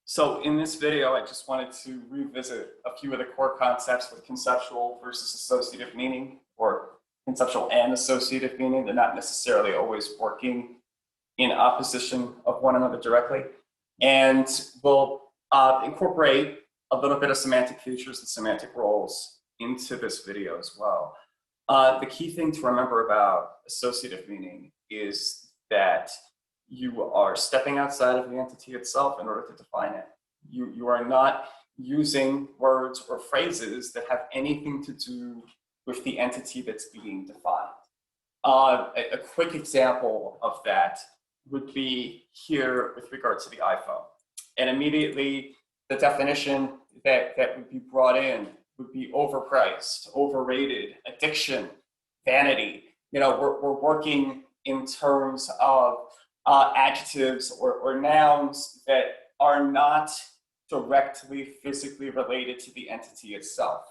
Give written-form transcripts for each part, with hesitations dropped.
So in this video, I just wanted to revisit a few of the core concepts with conceptual versus associative meaning, or conceptual and associative meaning. They're not necessarily always working in opposition of one another directly. And we'll incorporate a little bit of semantic features and semantic roles into this video as well. The key thing to remember about associative meaning is that you are stepping outside of the entity itself in order to define it. You are not using words or phrases that have anything to do with the entity that's being defined. A quick example of that would be here with regard to the iPhone. And immediately the definition that would be brought in would be overpriced, overrated, addiction, vanity. You know, we're working in terms of adjectives or nouns that are not directly physically related to the entity itself.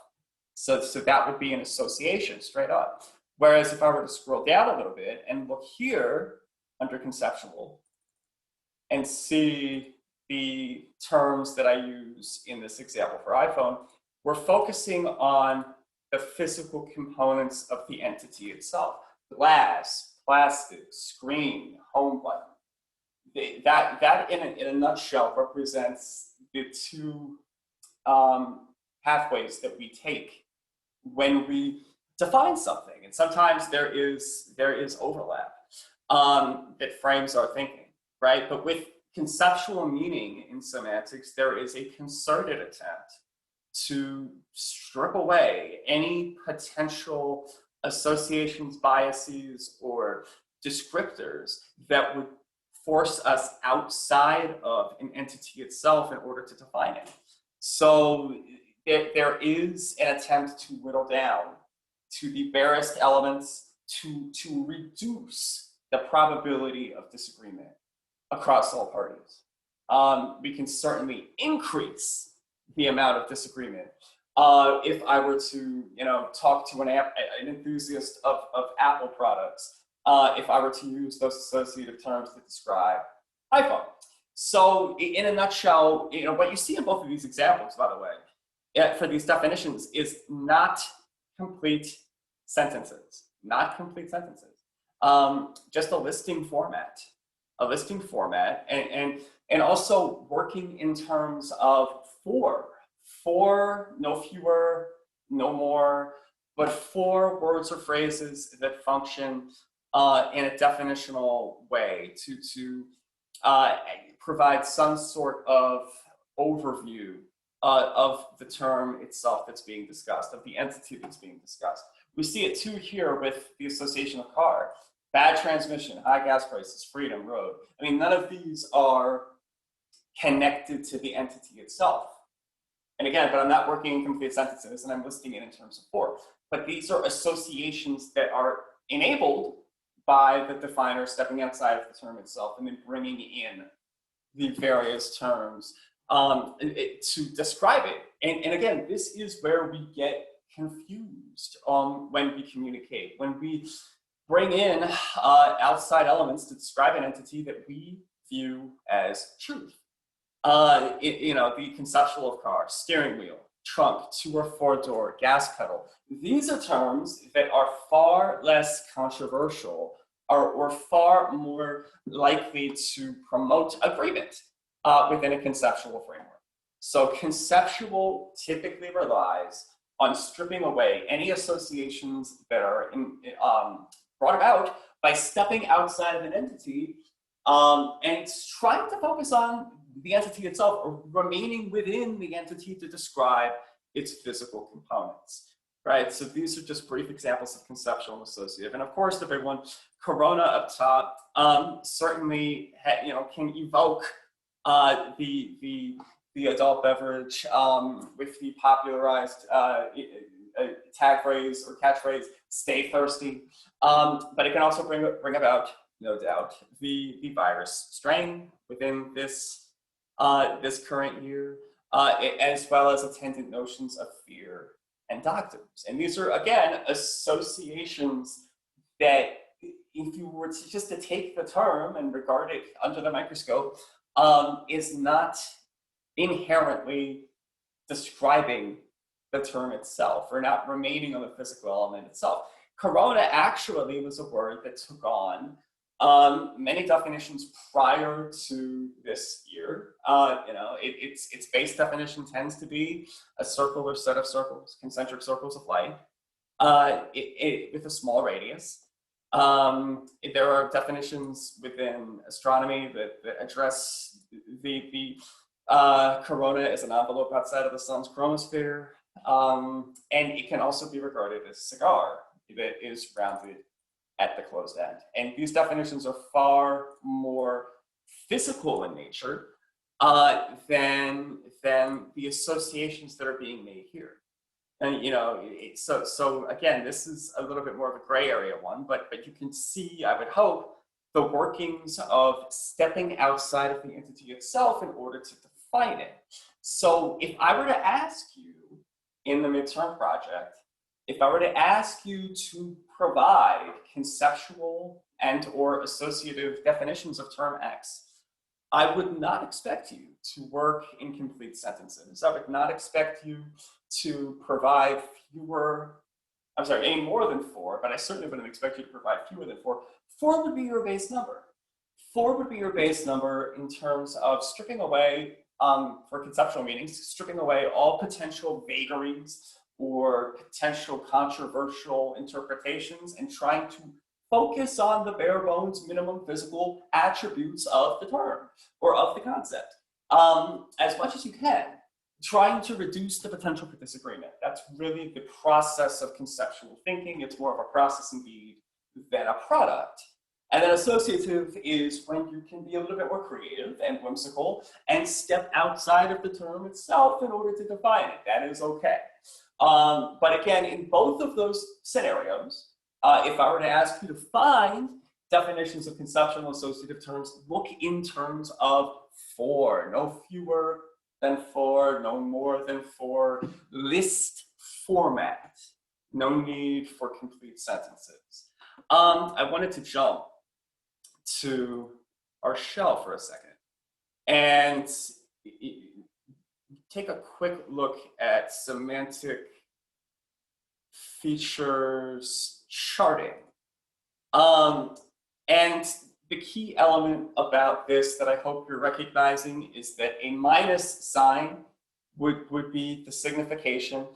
So that would be an association straight up. Whereas if I were to scroll down a little bit and look here under conceptual and see the terms that I use in this example for iPhone, we're focusing on the physical components of the entity itself. Glass, plastic, screen, home button. That in a nutshell represents the two pathways that we take when we define something. And sometimes there is overlap that frames our thinking, right? But with conceptual meaning in semantics, there is a concerted attempt to strip away any potential associations, biases, or descriptors that would force us outside of an entity itself in order to define it. So there is an attempt to whittle down to the barest elements to reduce the probability of disagreement across all parties. We can certainly increase the amount of disagreement. If I were to, talk to an enthusiast of Apple products, if I were to use those associative terms to describe iPhone. So in a nutshell, what you see in both of these examples, by the way, for these definitions is not complete sentences, just a listing format, and also working in terms of four, no fewer, no more, but four words or phrases that function in a definitional way to provide some sort of overview of the term itself that's being discussed, of the entity that's being discussed. We see it too here with the association of car, bad transmission, high gas prices, freedom, road. I mean, none of these are connected to the entity itself. And again, but I'm not working in complete sentences and I'm listing it in terms of four. But these are associations that are enabled by the definer stepping outside of the term itself and then bringing in the various terms to describe it. And again, this is where we get confused when we communicate, when we bring in outside elements to describe an entity that we view as truth. The conceptual of car, steering wheel, trunk, 2 or 4 door, gas pedal. These are terms that are far less controversial or far more likely to promote agreement within a conceptual framework. So conceptual typically relies on stripping away any associations that are brought about by stepping outside of an entity and trying to focus on the entity itself, or remaining within the entity to describe its physical components, right? So these are just brief examples of conceptual and associative. And of course, the big one, Corona up top, certainly can evoke the adult beverage with the popularized tag phrase or catchphrase, "Stay thirsty." But it can also bring about, no doubt, the virus strain within this current year, as well as attendant notions of fear and doctors. And these are, again, associations that if you were just to take the term and regard it under the microscope, is not inherently describing the term itself or not remaining on the physical element itself. Corona actually was a word that took on many definitions prior to this year. Its base definition tends to be a circle or set of circles, concentric circles of light, with a small radius. There are definitions within astronomy that address the corona as an envelope outside of the sun's chromosphere, and it can also be regarded as a cigar that is rounded at the closed end. And these definitions are far more physical in nature than the associations that are being made here. And so again, this is a little bit more of a gray area one, but you can see, I would hope, the workings of stepping outside of the entity itself in order to define it. So if I were to ask you in the midterm project, if I were to ask you to provide conceptual and or associative definitions of term X, I would not expect you to work in complete sentences. I would not expect you to provide any more than 4, but I certainly wouldn't expect you to provide fewer than 4. 4 would be your base number. 4 would be your base number in terms of stripping away, for conceptual meanings, stripping away all potential vagaries or potential controversial interpretations and trying to focus on the bare bones minimum physical attributes of the term or of the concept as much as you can, trying to reduce the potential for disagreement. That's really the process of conceptual thinking. It's more of a process indeed than a product. And then associative is when you can be a little bit more creative and whimsical and step outside of the term itself in order to define it. That is okay. But again, in both of those scenarios, if I were to ask you to find definitions of conceptual associative terms, look in terms of 4, no fewer than 4, no more than 4, list format, no need for complete sentences. I wanted to jump to our shell for a second and take a quick look at semantic features charting. And the key element about this that I hope you're recognizing is that a minus sign would be the signification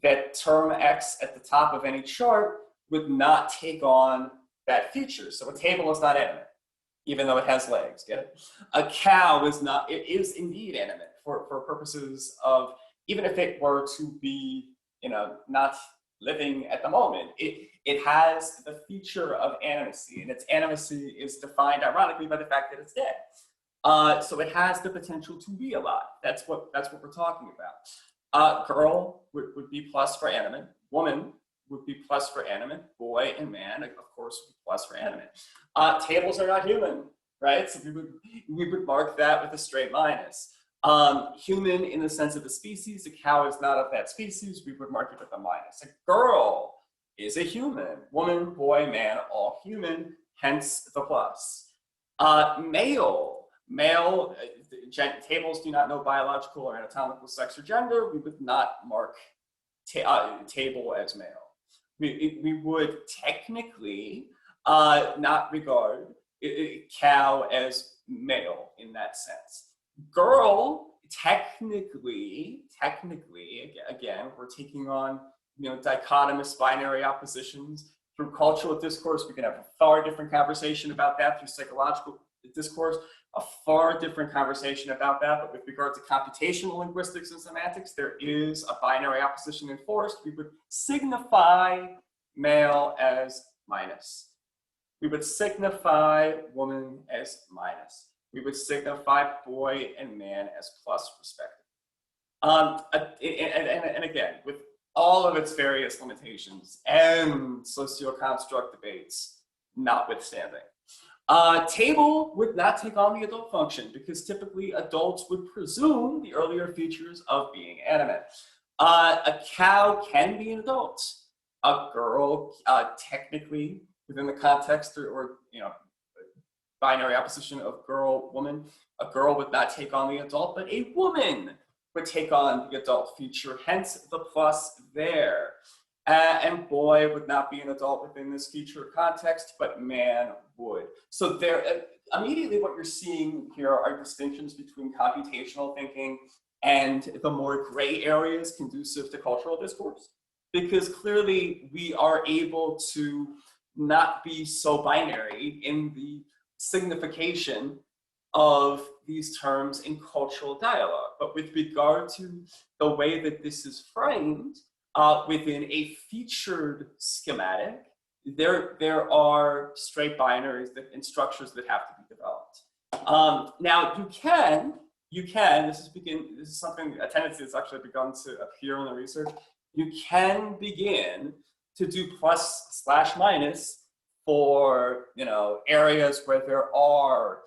that term X at the top of any chart would not take on that feature. So a table is not animate, even though it has legs, get it? A cow is not, it is indeed animate for purposes of, even if it were to be, not living at the moment, it has the feature of animacy, and its animacy is defined ironically by the fact that it's dead. So it has the potential to be alive. That's what we're talking about. Girl would be plus for animate. Woman would be plus for animate. Boy and man, of course, would be plus for animate. Tables are not human, right? So we would mark that with a straight minus. Human in the sense of a species, a cow is not of that species, we would mark it with a minus. A girl is a human. Woman, boy, man, all human, hence the plus. Male, tables do not know biological or anatomical sex or gender, we would not mark table as male. We would technically not regard cow as male in that sense. Girl, technically, again, we're taking on dichotomous binary oppositions. Through cultural discourse, we can have a far different conversation about that. Through psychological discourse, a far different conversation about that. But with regard to computational linguistics and semantics, there is a binary opposition enforced. We would signify male as minus. We would signify woman as minus. We would signify boy and man as plus, respectively. And again, with all of its various limitations and socio-construct debates notwithstanding. Table would not take on the adult function because typically adults would presume the earlier features of being animate. A cow can be an adult. A girl, technically, within the context or binary opposition of girl, woman. A girl would not take on the adult, but a woman would take on the adult feature, hence the plus there. And boy would not be an adult within this feature context, but man would. So there, immediately what you're seeing here are distinctions between computational thinking and the more gray areas conducive to cultural discourse. Because clearly we are able to not be so binary in the signification of these terms in cultural dialogue. But with regard to the way that this is framed within a featured schematic, there are straight binaries and structures that have to be developed. Now you can, this is something, a tendency that's actually begun to appear in the research, you can begin to do plus/minus for, you know, areas where there are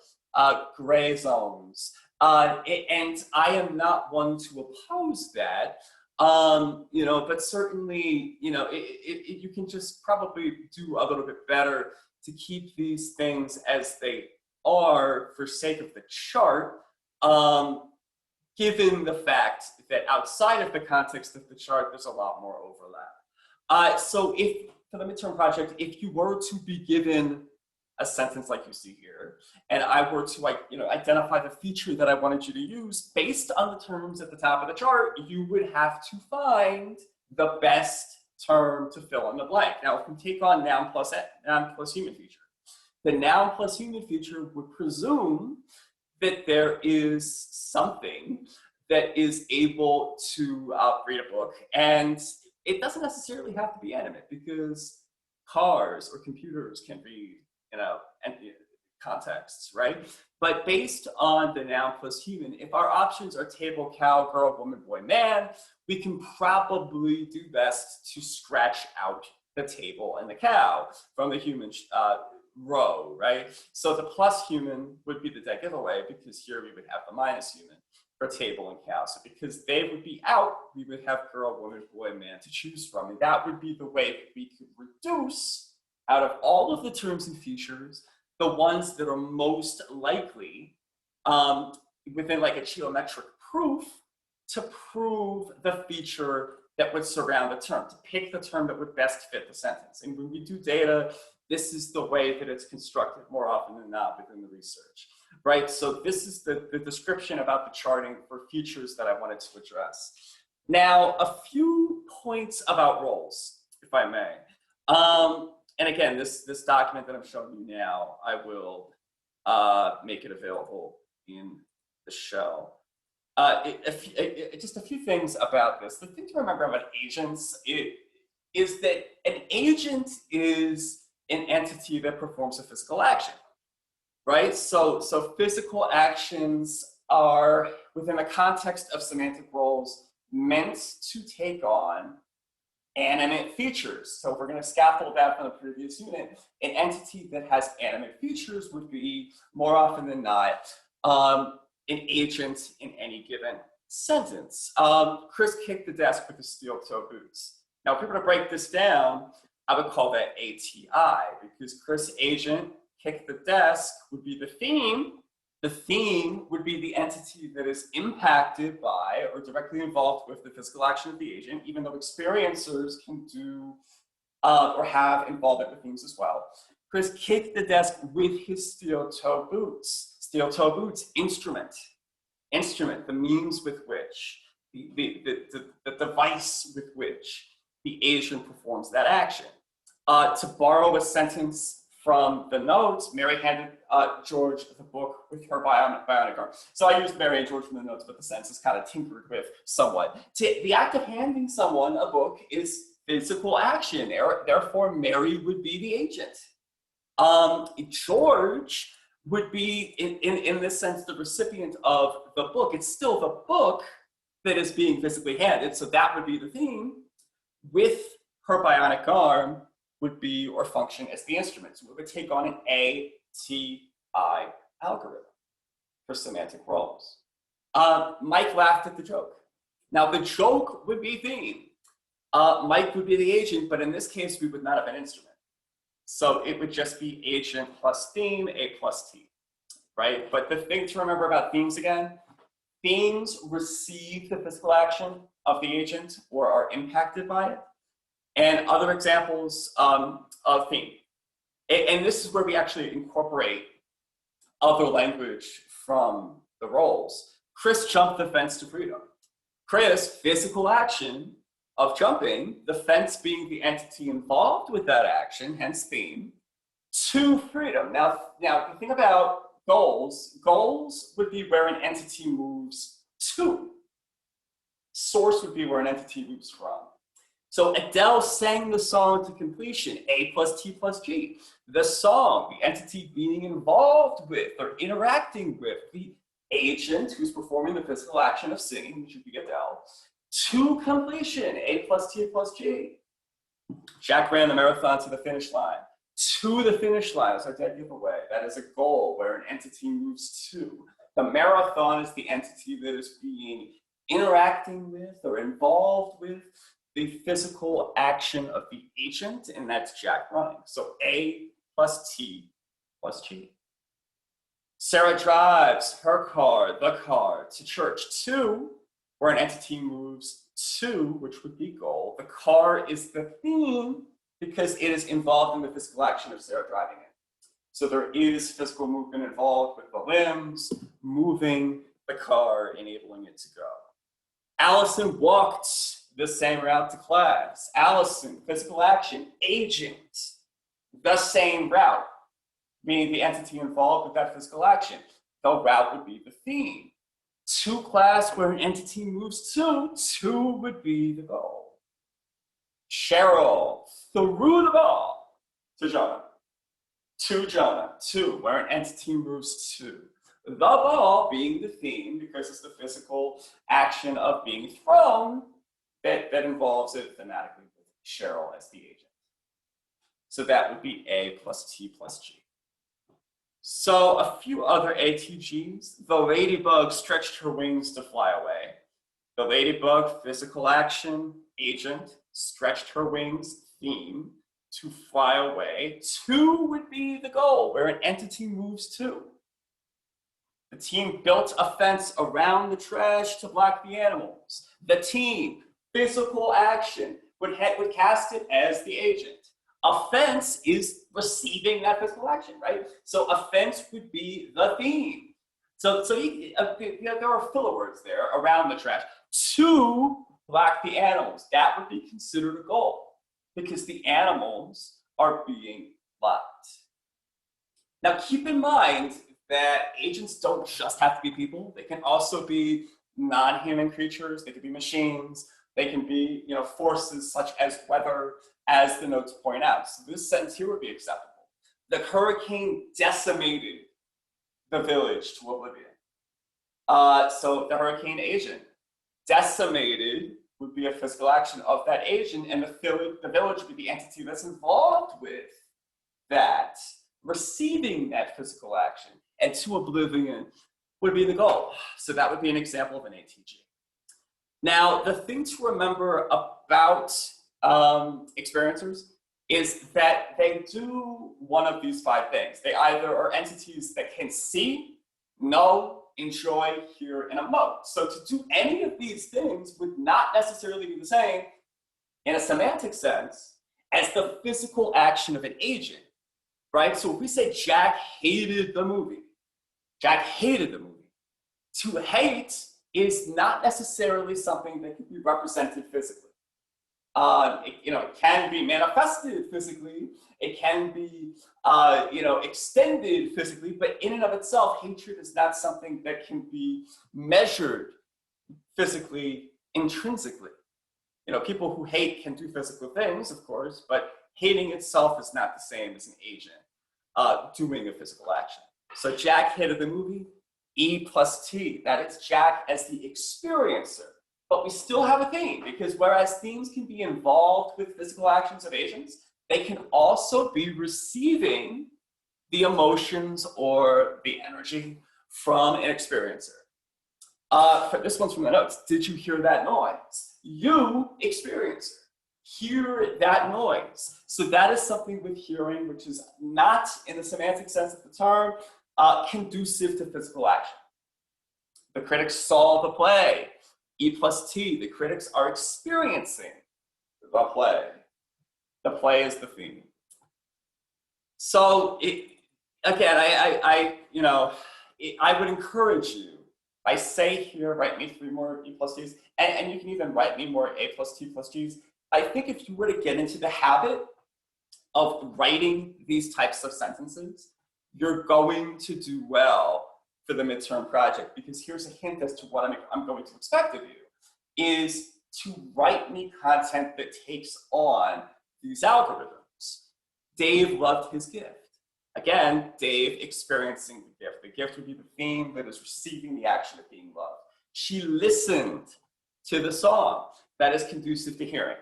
gray zones. And I am not one to oppose that, you know, but certainly, you know, you can just probably do a little bit better to keep these things as they are for sake of the chart, given the fact that outside of the context of the chart, there's a lot more overlap. So if, for the midterm project, if you were to be given a sentence like you see here, and I were to, like, you know, identify the feature that I wanted you to use based on the terms at the top of the chart, you would have to find the best term to fill in the blank. Now, if we take on noun plus human feature, the noun plus human feature would presume that there is something that is able to read a book, and it doesn't necessarily have to be animate, because cars or computers can read, you know, and contexts, right? But based on the noun plus human, if our options are table, cow, girl, woman, boy, man, we can probably do best to scratch out the table and the cow from the human row, right? So the plus human would be the dead giveaway, because here we would have the minus human for table and cow. So because they would be out, we would have girl, woman, boy, man to choose from. And that would be the way that we could reduce, out of all of the terms and features, the ones that are most likely within like a geometric proof to prove the feature that would surround the term, to pick the term that would best fit the sentence. And when we do data, this is the way that it's constructed more often than not within the research, right? So this is the description about the charting for features that I wanted to address. Now, a few points about roles, if I may. And again, this document that I'm showing you now, I will make it available in the show. Just a few things about this. The thing to remember about agents is that an agent is an entity that performs a physical action, right? So physical actions are, within the context of semantic roles, meant to take on animate features. So if we're going to scaffold that from the previous unit, an entity that has animate features would be, more often than not, an agent in any given sentence. Chris kicked the desk with his steel-toe boots. Now, if we were to break this down, I would call that ATI, because Chris agent kicked the desk would be the theme. The theme would be the entity that is impacted by or directly involved with the physical action of the agent, even though experiencers can do or have involvement with themes as well. Chris kicked the desk with his steel-toe boots. Steel-toe boots, instrument, the means with which, the device with which the agent performs that action. To borrow a sentence from the notes, Mary handed George the book with her bionic arm. So I used Mary and George from the notes, but the sentence is kind of tinkered with somewhat. The act of handing someone a book is physical action. Therefore, Mary would be the agent. George would be, in this sense, the recipient of the book. It's still the book that is being physically handed, so that would be the theme. With her bionic arm would be or function as the instrument. So we would take on an ATI algorithm for semantic roles. Mike laughed at the joke. Now the joke would be theme. Mike would be the agent, but in this case, we would not have an instrument. So it would just be agent plus theme, A plus T, right? But the thing to remember about themes again, themes receive the physical action of the agent or are impacted by it. And other examples of theme. And this is where we actually incorporate other language from the roles. Chris jumped the fence to freedom. Chris, physical action of jumping, the fence being the entity involved with that action, hence theme, to freedom. Now if you think about goals would be where an entity moves to. Source would be where an entity moves from. So Adele sang the song to completion, A plus T plus G. The song, the entity being involved with or interacting with the agent who's performing the physical action of singing, which would be Adele, to completion, A plus T plus G. Jack ran the marathon to the finish line. To the finish line is our dead giveaway. That is a goal where an entity moves to. The marathon is the entity that is being interacting with or involved with the physical action of the agent, and that's Jack running. So A plus T plus G. Sarah drives her car, the car, to church. To, where an entity moves to, which would be goal. The car is the theme because it is involved in the physical action of Sarah driving it. So there is physical movement involved with the limbs, moving the car, enabling it to go. Allison walked the same route to class. Allison, physical action, agent, the same route, meaning the entity involved with that physical action. The route would be the theme. To class where an entity moves to would be the goal. Cheryl threw the ball to Jonah. To Jonah, to where an entity moves to. The ball being the theme because it's the physical action of being thrown that involves it thematically with Cheryl as the agent. So that would be A plus T plus G. So a few other ATGs. The ladybug stretched her wings to fly away. The ladybug, physical action, agent, stretched her wings, theme, to fly away. To would be the goal, where an entity moves to. The team built a fence around the trash to block the animals. The team, physical action, would cast it as the agent. A fence is receiving that physical action, right? So a fence would be the theme. So there are filler words there around the trash. To block the animals, that would be considered a goal because the animals are being blocked. Now keep in mind that agents don't just have to be people. They can also be non-human creatures. They could be machines. They can be, forces such as weather, as the notes point out. So this sentence here would be acceptable. The hurricane decimated the village to oblivion. So the hurricane agent. Decimated would be a physical action of that agent, and the village would be the entity that's involved with that, receiving that physical action, and to oblivion would be the goal. So that would be an example of an ATG. Now, the thing to remember about experiencers is that they do one of these 5 things. They either are entities that can see, know, enjoy, hear, and emote. So to do any of these things would not necessarily be the same in a semantic sense as the physical action of an agent, right? So if we say Jack hated the movie, Jack hated the movie. To hate is not necessarily something that can be represented physically. It can be manifested physically. It can be, extended physically. But in and of itself, hatred is not something that can be measured physically, intrinsically. People who hate can do physical things, of course, but hating itself is not the same as an agent doing a physical action. So Jack hated the movie. E plus T, that is Jack as the experiencer. But we still have a theme, because whereas themes can be involved with physical actions of agents, they can also be receiving the emotions or the energy from an experiencer. This one's from the notes. Did you hear that noise? You, experiencer. hear that noise. So that is something with hearing, which is not, in the semantic sense of the term, conducive to physical action. The critics saw the play, E plus T. The critics are experiencing the play. The play is the theme. So again, I would encourage you. I say here, write me 3 more E plus T's, and you can even write me more A plus T plus G's. I think if you were to get into the habit of writing these types of sentences, you're going to do well for the midterm project, because here's a hint as to what I'm going to expect of you, is to write me content that takes on these algorithms. Dave loved his gift. Again, Dave experiencing the gift. The gift would be the theme that is receiving the action of being loved. She listened to the song. That is conducive to hearing.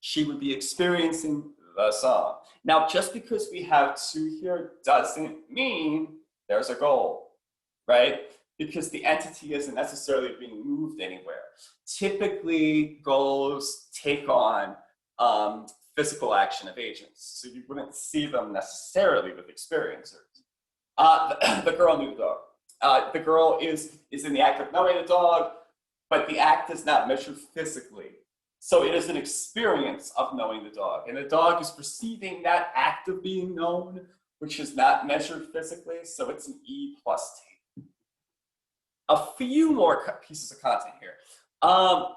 She would be experiencing the song. Now, just because we have 2 here doesn't mean there's a goal, right? Because the entity isn't necessarily being moved anywhere. Typically, goals take on physical action of agents, so you wouldn't see them necessarily with experiencers. The girl knew the dog. The girl is in the act of knowing the dog, but the act is not measured physically. So it is an experience of knowing the dog, and the dog is perceiving that act of being known, which is not measured physically, so it's an E plus T. A few more pieces of content here.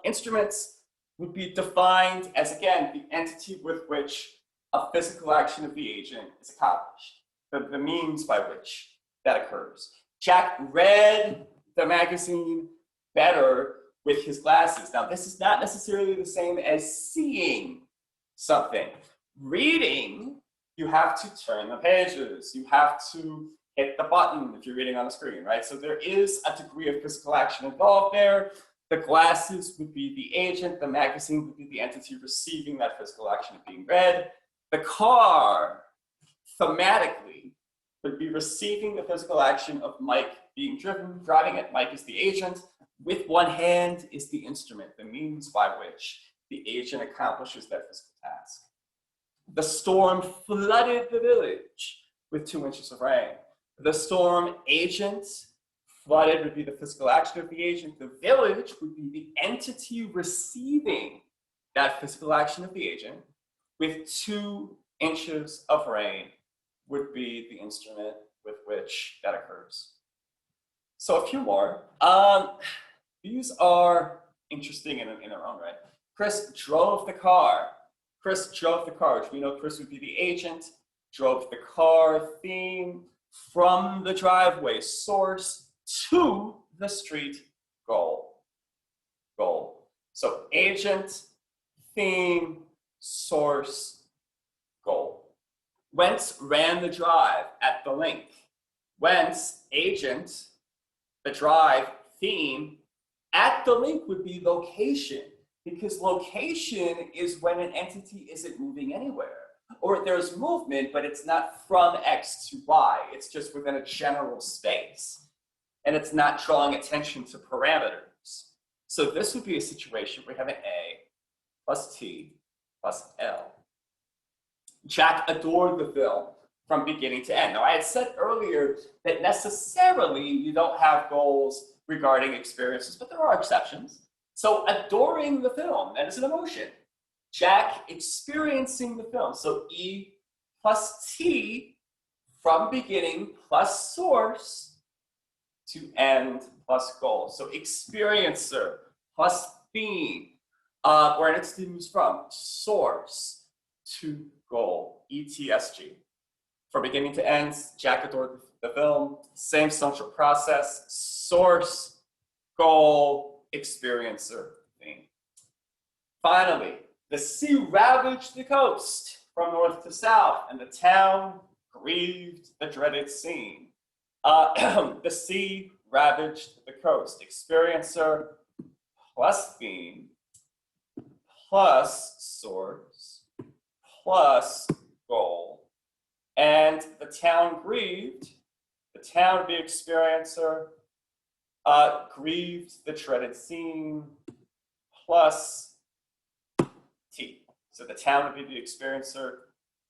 Instruments would be defined as, again, the entity with which a physical action of the agent is accomplished, the means by which that occurs. Jack read the magazine better with his glasses. Now, this is not necessarily the same as seeing something. Reading, you have to turn the pages. You have to hit the button if you're reading on the screen, right? So there is a degree of physical action involved there. The glasses would be the agent. The magazine would be the entity receiving that physical action of being read. The car, thematically, would be receiving the physical action of Mike being driving it. Mike is the agent. With one hand is the instrument, the means by which the agent accomplishes that physical task. The storm flooded the village with 2 inches of rain. The storm agent, flooded would be the physical action of the agent. The village would be the entity receiving that physical action of the agent. With 2 inches of rain would be the instrument with which that occurs. So a few more. These are interesting in their own right. Chris drove the car. Chris drove the car, which we know Chris would be the agent. Drove the car theme from the driveway source to the street goal. So agent, theme, source, goal. Whence ran the drive at the link. Whence agent, the drive, theme, at the link would be location, because location is when an entity isn't moving anywhere. Or there's movement, but it's not from X to Y. It's just within a general space. And it's not drawing attention to parameters. So this would be a situation where we have an A plus T plus L. Jack adored the film from beginning to end. Now, I had said earlier that necessarily you don't have goals regarding experiences, but there are exceptions. So adoring the film, that is an emotion. Jack experiencing the film. So E plus T from beginning plus source to end plus goal. So experiencer plus theme, where an entity moves from source to goal, ETSG. From beginning to end, Jack adored the film. Same social process, source, goal, experiencer, theme. Finally, the sea ravaged the coast from north to south, and the town grieved the dreaded scene. The sea ravaged the coast. Experiencer plus theme plus source plus goal. And the town grieved. The town would be experiencer, grieved the dreaded scene plus T. So the town would be the experiencer,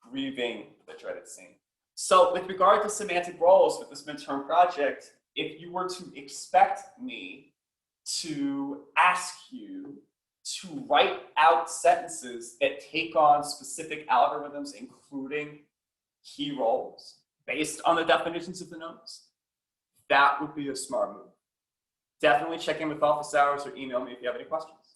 grieving the dreaded scene. So with regard to semantic roles with this midterm project, if you were to expect me to ask you to write out sentences that take on specific algorithms, including key roles, based on the definitions of the notes, that would be a smart move. Definitely check in with office hours or email me if you have any questions.